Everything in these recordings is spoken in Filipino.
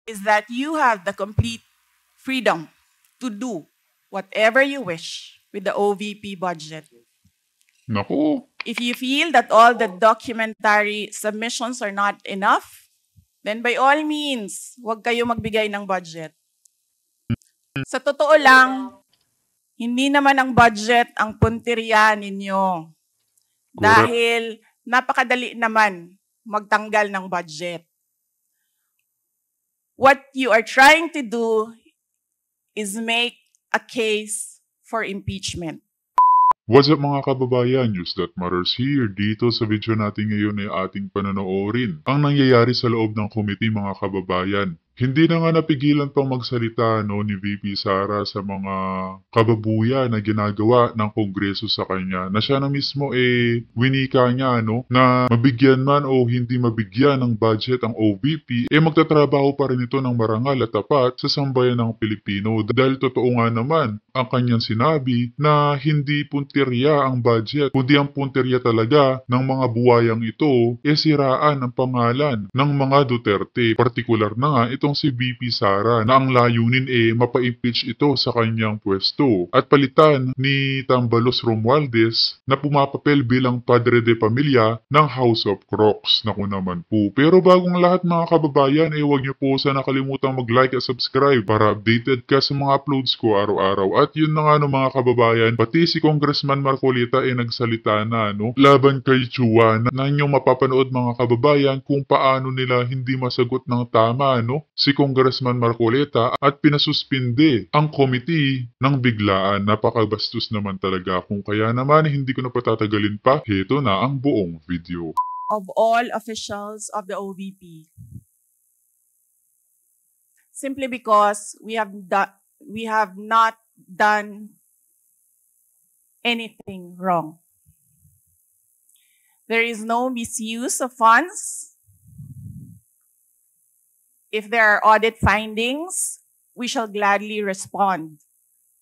is that you have the complete freedom to do whatever you wish with the OVP budget. Naku, If you feel that all the documentary submissions are not enough, then by all means, huwag kayo magbigay ng budget. Sa totoo lang, hindi naman ang budget ang punteriya ninyo. correct. Dahil napakadali naman magtanggal ng budget. What you are trying to do is make a case for impeachment. What's up mga kababayan? News That Matters here. Dito sa video natin ngayon ay ating panonoorin ang nangyayari sa loob ng committee mga kababayan. Hindi na nga napigilan pang magsalita ni VP Sara sa mga kababuyan na ginagawa ng Kongreso sa kanya. Na siya na mismo winika niya na mabigyan man o hindi mabigyan ng budget ang OVP, magtatrabaho pa rin ito ng marangal at tapat sa sambayan ng Pilipino. Dahil totoo nga naman ang kanyang sinabi na hindi punteriya ang budget, kundi ang punteriya talaga ng mga buwayang ito siraan ang pangalan ng mga Duterte. Partikular na nga itong si VP Sara na ang layunin mapa-impeach ito sa kanyang pwesto at palitan ni Tambalos Romualdez na pumapapel bilang padre de pamilya ng House of Crocs. Naku naman po. Pero bagong lahat mga kababayan, huwag niyo po sana kalimutang mag-like at subscribe para updated ka sa mga uploads ko araw-araw. At yun na nga mga kababayan, pati si Congressman Marcolita nagsalita na laban kay Chua na inyong mapapanood mga kababayan kung paano nila hindi masagot ng tama si Congressman Marcolita at pinasuspinde ang committee ng biglaan. Napakabastos naman talaga. Kung kaya naman hindi ko na patatagalin pa, heto na ang buong video. Of all officials of the OVP. Simply because we have not done anything wrong. There is no misuse of funds. If there are audit findings, we shall gladly respond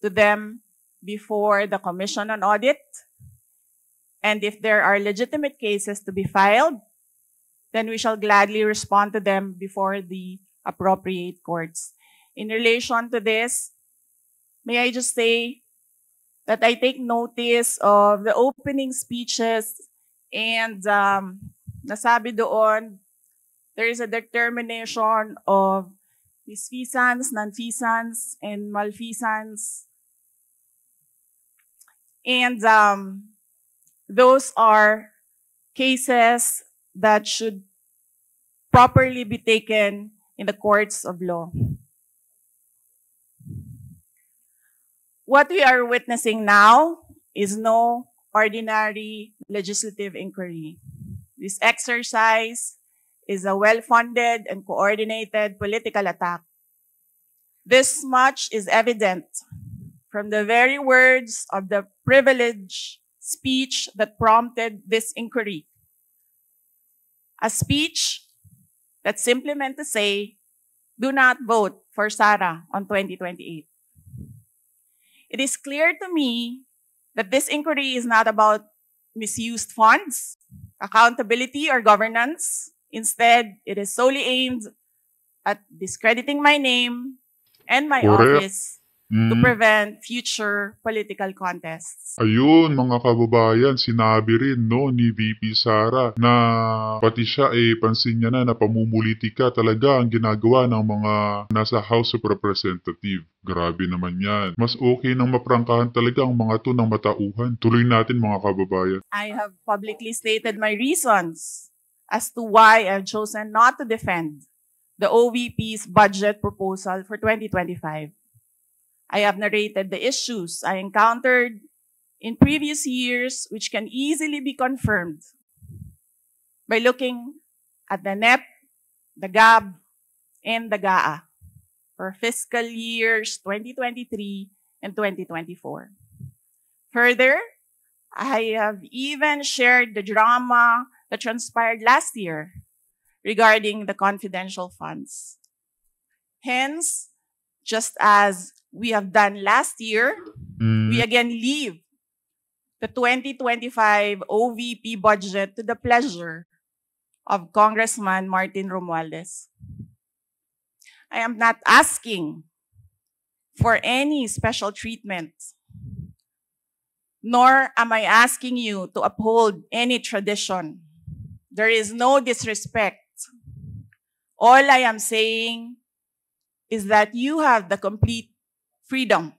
to them before the Commission on Audit. And if there are legitimate cases to be filed, then we shall gladly respond to them before the appropriate courts. In relation to this, may I just say that I take notice of the opening speeches and nasabi doon, there is a determination of misfeasance, nonfeasance, and malfeasance. And those are cases that should properly be taken in the courts of law. What we are witnessing now is no ordinary legislative inquiry. This exercise is a well-funded and coordinated political attack. This much is evident from the very words of the privileged speech that prompted this inquiry. A speech that simply meant to say, do not vote for Sara on 2028. It is clear to me that this inquiry is not about misused funds, accountability, or governance. Instead, it is solely aimed at discrediting my name and my Correct. office to prevent future political contests. Ayun mga kababayan, sinabi rin ni VP Sara na pati siya pansin niya na pamumulitika talaga ang ginagawa ng mga nasa House of Representatives. Grabe naman yan. Mas okay nang maprangkahan talaga ang mga to ng matauhan. Tuloy natin mga kababayan. I have publicly stated my reasons as to why I've chosen not to defend the OVP's budget proposal for 2025. I have narrated the issues I encountered in previous years, which can easily be confirmed by looking at the NEP, the GAB, and the GAA for fiscal years 2023 and 2024. Further, I have even shared the drama that transpired last year regarding the confidential funds. Hence, just as we have done last year, we again leave the 2025 OVP budget to the pleasure of Congressman Martin Romualdez. I am not asking for any special treatment, nor am I asking you to uphold any tradition. There is no disrespect. All I am saying is that you have the complete freedom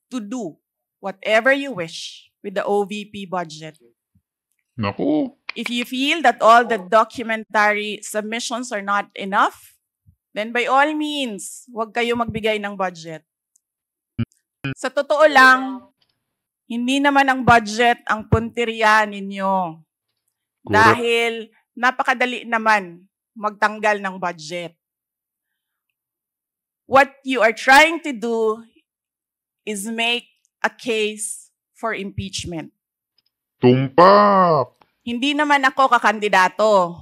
to do whatever you wish with the OVP budget. Naku, If you feel that all the documentary submissions are not enough, then by all means, huwag kayo magbigay ng budget. Sa totoo lang, hindi naman ang budget ang punteriya ninyo. Correct. Dahil napakadali naman magtanggal ng budget. What you are trying to do is make a case for impeachment. tumpak! Hindi naman ako kakandidato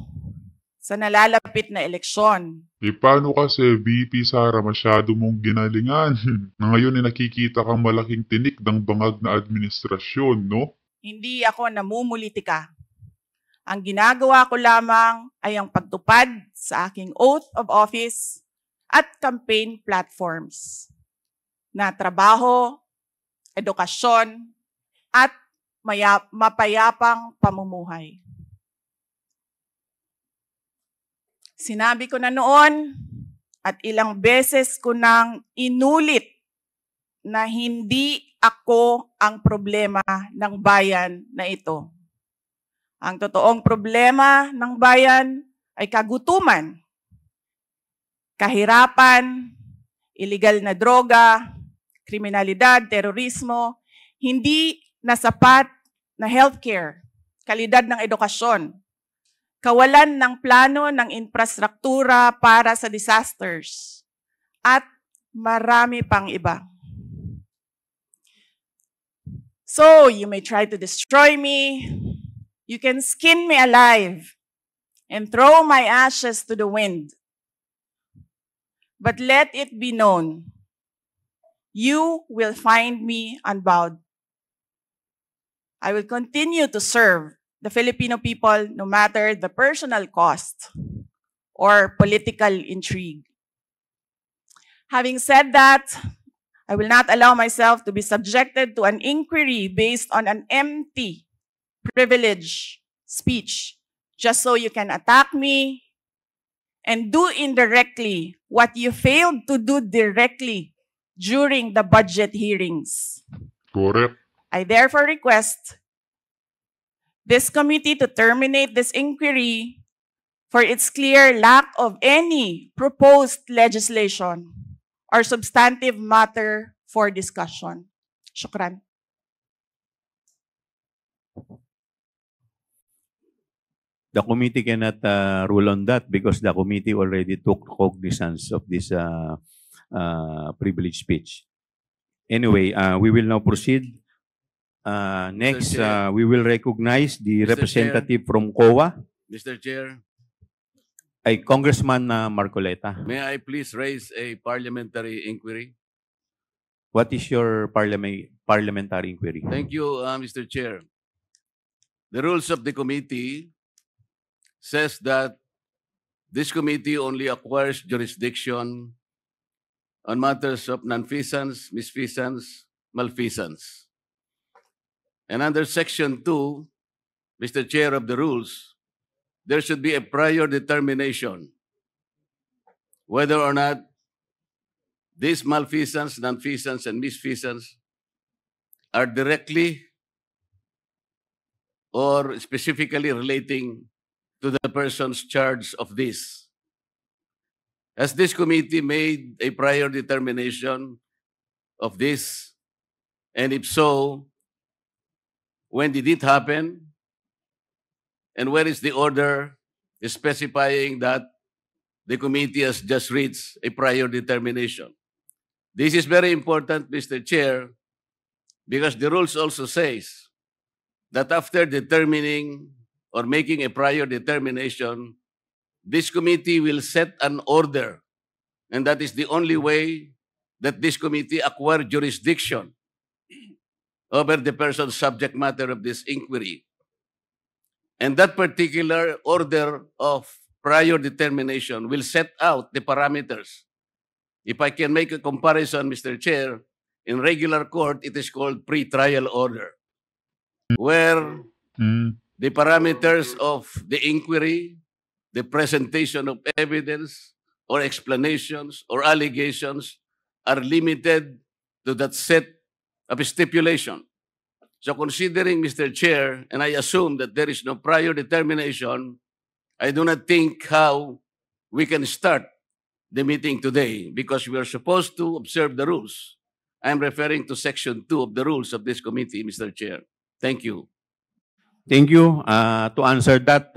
sa nalalapit na eleksyon. Paano kasi VP Sara masyado mong ginalingan? Na ngayon ay nakikita kang malaking tinik ng bangag na administrasyon, no? Hindi ako namumulitika. Ang ginagawa ko lamang ay ang pagtupad sa aking oath of office at campaign platforms na trabaho, edukasyon, at mapayapang pamumuhay. Sinabi ko na noon at ilang beses ko nang inulit na hindi ako ang problema ng bayan na ito. Ang totoong problema ng bayan ay kagutuman, kahirapan, iligal na droga, kriminalidad, terorismo, hindi na sapat na healthcare, kalidad ng edukasyon, kawalan ng plano ng infrastruktura para sa disasters, at marami pang iba. So, you may try to destroy me, you can skin me alive, and throw my ashes to the wind. But let it be known, you will find me unbowed. I will continue to serve the Filipino people no matter the personal cost or political intrigue. Having said that, I will not allow myself to be subjected to an inquiry based on an empty privilege speech just so you can attack me and do indirectly what you failed to do directly during the budget hearings. Correct. I therefore request this committee to terminate this inquiry for its clear lack of any proposed legislation or substantive matter for discussion. Shukran. The committee cannot rule on that because the committee already took cognizance of this privilege speech. Anyway, we will now proceed. Next, Chair. we will recognize the Mr. representative from COA, Mr. Chair, Congressman Marcoleta. may I please raise a parliamentary inquiry? What is your parliamentary inquiry? Thank you, Mr. Chair. The rules of the committee says that this committee only acquires jurisdiction on matters of nonfeasance, misfeasance, malfeasance. And under Section 2, Mr. Chair of the rules, there should be a prior determination whether or not these malfeasance, nonfeasance, and misfeasance are directly or specifically relating to the persons charged of this. Has this committee made a prior determination of this? And if so, when did it happen? And where is the order specifying that the committee has just reached a prior determination? This is very important, Mr. Chair, because the rules also says that after determining or making a prior determination, this committee will set an order, and that is the only way that this committee acquire jurisdiction over the person's subject matter of this inquiry. And that particular order of prior determination will set out the parameters If I can make a comparison, Mr. Chair, in regular court, it is called pre-trial order, where the parameters of the inquiry, the presentation of evidence or explanations or allegations are limited to that set of stipulation. So considering, Mr. Chair, and I assume that there is no prior determination, I do not think how we can start the meeting today because we are supposed to observe the rules. I am referring to Section 2 of the rules of this committee, Mr. Chair. Thank you. Thank you. To answer that,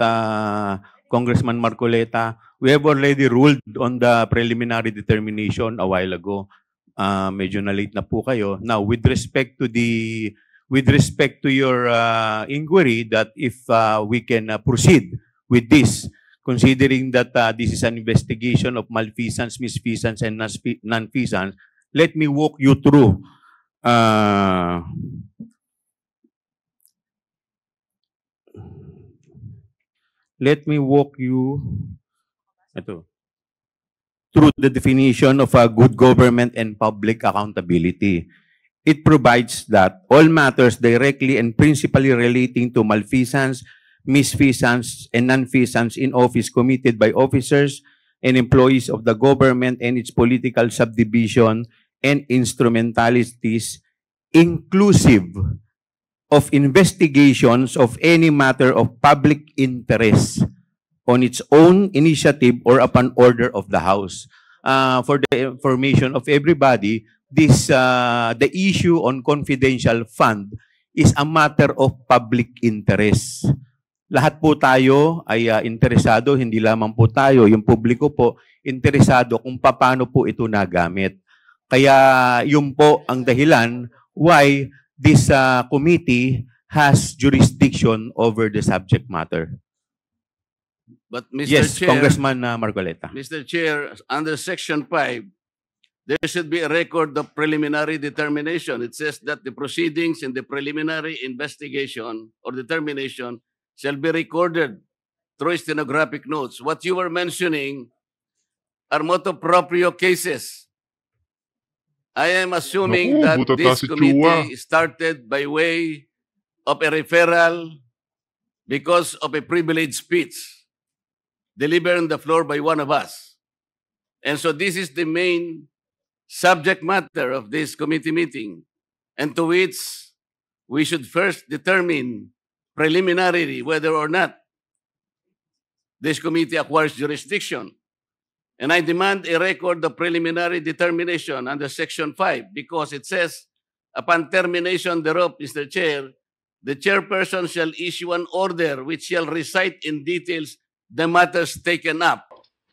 Congressman Marcoleta, we have already ruled on the preliminary determination a while ago. Medyo na-late na po kayo. Now, with respect to your inquiry, that if we can proceed with this, considering that this is an investigation of malfeasance, misfeasance, and non-feasance, let me walk you through through the definition of good government and public accountability. It provides that all matters directly and principally relating to malfeasance, misfeasance, and non-feasance in office committed by officers and employees of the government and its political subdivision and instrumentalities, inclusive of investigations of any matter of public interest on its own initiative or upon order of the House. For the information of everybody, the issue on confidential fund is a matter of public interest. Lahat po tayo ay interesado, hindi lamang po tayo, yung publiko po, interesado kung paano po ito nagamit. Kaya yun po ang dahilan why this committee has jurisdiction over the subject matter. But Mr. Yes, Chair, Congressman Marcoleta. Mr. Chair, under Section 5, there should be a record of preliminary determination. It says that the proceedings in the preliminary investigation or determination shall be recorded through stenographic notes. What you were mentioning are motu proprio cases. I am assuming that buta this si committee started by way of a referral because of a privileged speech delivered on the floor by one of us. And so this is the main subject matter of this committee meeting, and to which we should first determine preliminarily whether or not this committee acquires jurisdiction. And I demand a record of preliminary determination under Section 5 because it says, upon termination thereof, Mr. Chair, the chairperson shall issue an order which shall recite in details the matters taken up.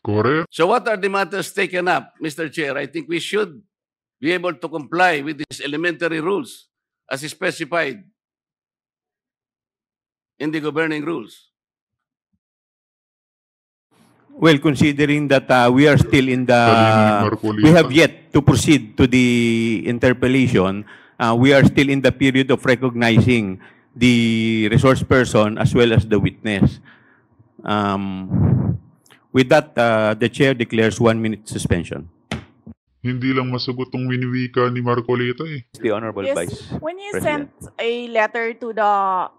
Correct. So what are the matters taken up, Mr. Chair? I think we should be able to comply with these elementary rules as specified in the governing rules. Well, considering that we are still in the, Marcoleta. we have yet to proceed to the interpellation, we are still in the period of recognizing the resource person as well as the witness. With that, the chair declares 1 minute suspension. Hindi lang masagot tong winiwika ni Marcoleta eh. The Honorable Yes, Vice when you President. sent a letter to the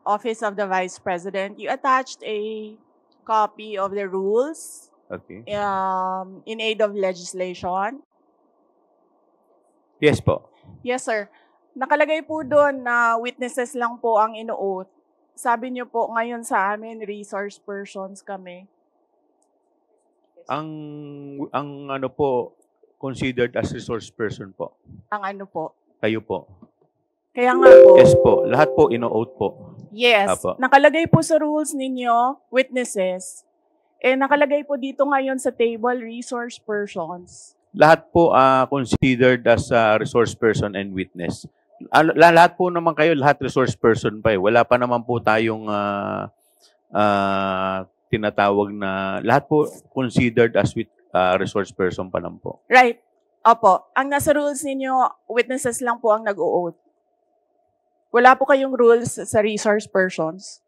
Office of the Vice President, you attached a copy of the rules Okay. in aid of legislation. Yes po. Yes, sir. Nakalagay po doon na witnesses lang po ang ino-oath. Sabi niyo po ngayon sa amin, resource persons kami. Ang ano po, considered as resource person po. Ang ano po. Kayo po. Kaya nga po. Yes po. Lahat po ino-oath po. Yes. Apo. Nakalagay po sa rules ninyo, witnesses. Nakalagay po dito ngayon sa table, resource persons. Lahat po considered as resource person and witness. Lahat po naman kayo, lahat resource person pa eh. Wala pa naman po tayong tinatawag na, lahat po considered as resource person pa lang po. Right. Opo. Ang nasa rules ninyo, witnesses lang po ang nag-o-oath. Wala po kayong rules sa resource persons.